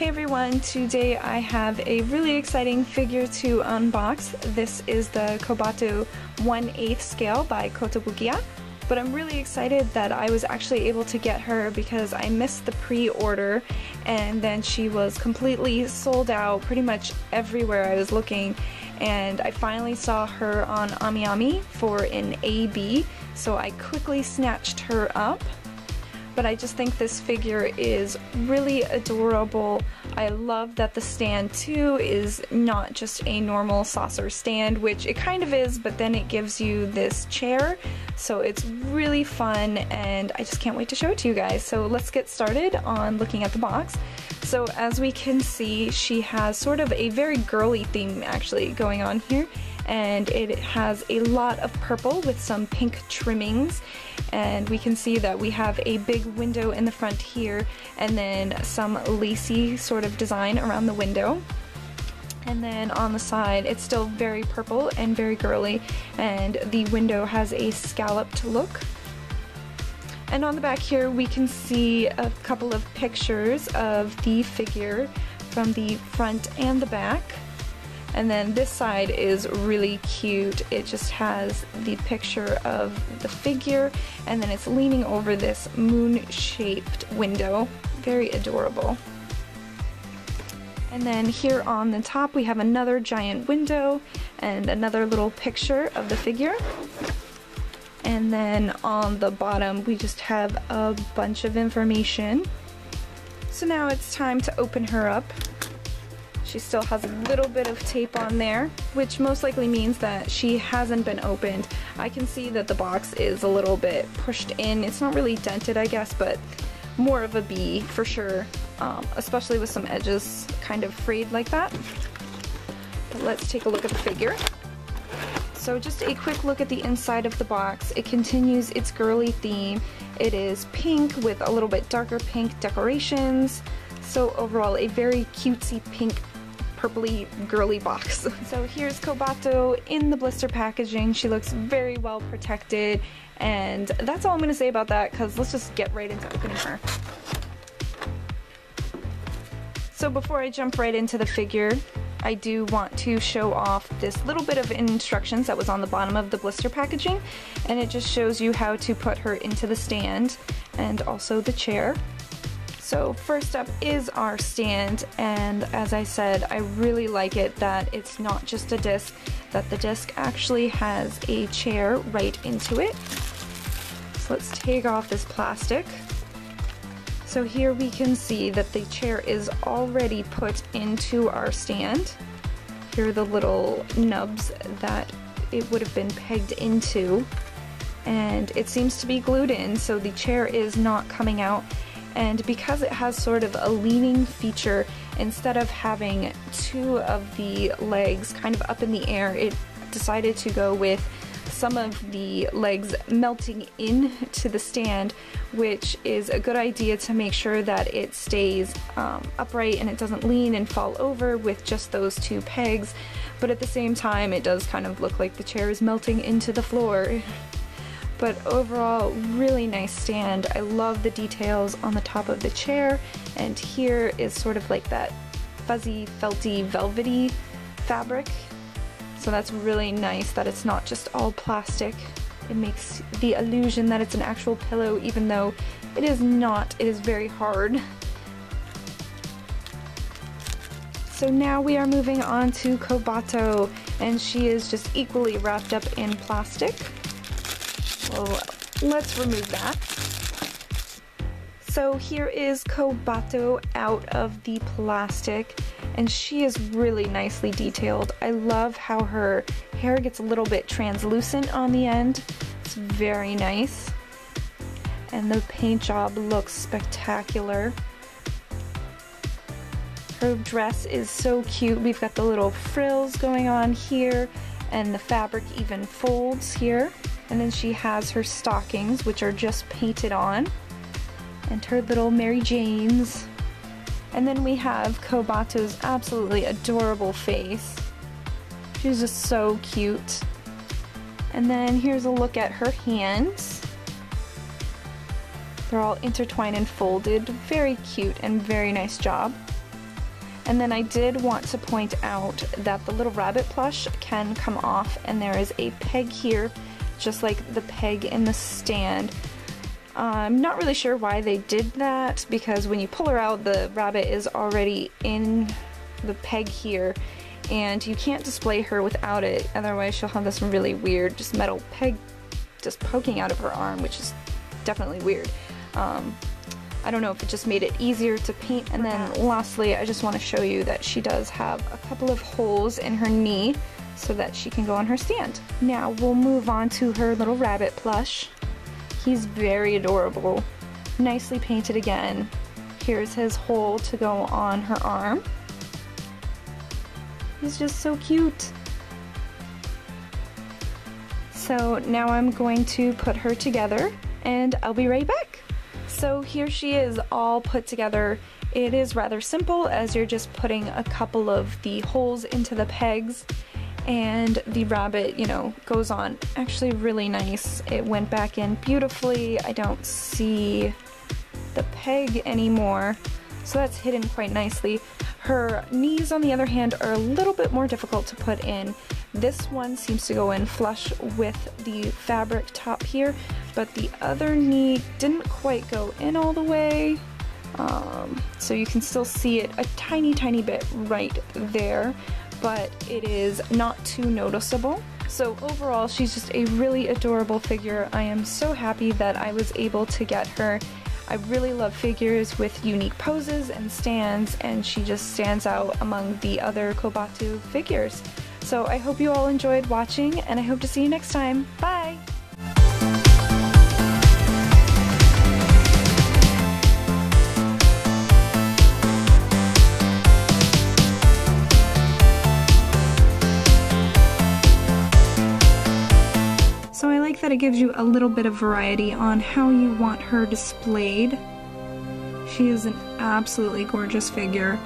everyone, today I have a really exciting figure to unbox. This is the Kobato 1/8 scale by Kotobukiya I, but I'm really excited that I was actually able to get her because I missed the pre-order and then she was completely sold out pretty much everywhere I was looking, and I finally saw her on Amiami for an AB, so I quickly snatched her up. But I just think this figure is really adorable. I love that the stand too is not just a normal saucer stand, which it kind of is, but then it gives you this chair, so it's really fun and I just can't wait to show it to you guys. So let's get started on looking at the box. So as we can see, she has sort of a very girly theme actually going on here, and it has a lot of purple with some pink trimmings, and we can see that we have a big window in the front here and then some lacy sort of design around the window. And then on the side it's still very purple and very girly, and the window has a scalloped look. And on the back here we can see a couple of pictures of the figure from the front and the back. And then this side is really cute. It just has the picture of the figure and then it's leaning over this moon-shaped window. Very adorable. And then here on the top we have another giant window and another little picture of the figure. And then on the bottom we just have a bunch of information. So now it's time to open her up. She still has a little bit of tape on there, which most likely means that she hasn't been opened. I can see that the box is a little bit pushed in. It's not really dented, I guess, but more of a B for sure, especially with some edges kind of frayed like that. But let's take a look at the figure. So just a quick look at the inside of the box. It continues its girly theme. It is pink with a little bit darker pink decorations. So overall, a very cutesy pink purpley girly box. So here's Kobato in the blister packaging. She looks very well protected, and that's all I'm going to say about that, because let's just get right into opening her. So before I jump right into the figure, I do want to show off this little bit of instructions that was on the bottom of the blister packaging, and it just shows you how to put her into the stand and also the chair. So first up is our stand, and as I said, I really like it that it's not just a disc, that the disc actually has a chair right into it. So let's take off this plastic. So here we can see that the chair is already put into our stand. Here are the little nubs that it would have been pegged into, and it seems to be glued in, so the chair is not coming out. And because it has sort of a leaning feature, instead of having two of the legs kind of up in the air, it decided to go with some of the legs melting into the stand, which is a good idea to make sure that it stays upright and it doesn't lean and fall over with just those two pegs. But at the same time, it does kind of look like the chair is melting into the floor. But overall, really nice stand. I love the details on the top of the chair, and here is sort of like that fuzzy, felty, velvety fabric. So that's really nice that it's not just all plastic. It makes the illusion that it's an actual pillow, even though it is not. It is very hard. So now we are moving on to Kobato, and she is just equally wrapped up in plastic. Well, let's remove that. So here is Kobato out of the plastic, and she is really nicely detailed. I love how her hair gets a little bit translucent on the end. It's very nice. And the paint job looks spectacular. Her dress is so cute. We've got the little frills going on here, and the fabric even folds here. And then she has her stockings, which are just painted on, and her little Mary Janes. And then we have Kobato's absolutely adorable face. She's just so cute. And then here's a look at her hands. They're all intertwined and folded. Very cute and very nice job. And then I did want to point out that the little rabbit plush can come off, and there is a peg here, just like the peg in the stand. I'm not really sure why they did that, because when you pull her out, the rabbit is already in the peg here, and you can't display her without it, otherwise she'll have this really weird just metal peg just poking out of her arm, which is definitely weird. I don't know if it just made it easier to paint. And then lastly, I just want to show you that she does have a couple of holes in her knee so that she can go on her stand. Now we'll move on to her little rabbit plush. He's very adorable. Nicely painted again. Here's his hole to go on her arm. He's just so cute. So now I'm going to put her together and I'll be right back. So here she is all put together. It is rather simple, as you're just putting a couple of the holes into the pegs, and the rabbit, you know, goes on actually really nice. It went back in beautifully. I don't see the peg anymore, so that's hidden quite nicely. Her knees, on the other hand, are a little bit more difficult to put in. This one seems to go in flush with the fabric top here, but the other knee didn't quite go in all the way. So you can still see it a tiny bit right there, but it is not too noticeable. So overall, she's just a really adorable figure. I am so happy that I was able to get her. I really love figures with unique poses and stands, and she just stands out among the other Kobato figures. So I hope you all enjoyed watching, and I hope to see you next time. Bye! So I like that it gives you a little bit of variety on how you want her displayed. She is an absolutely gorgeous figure.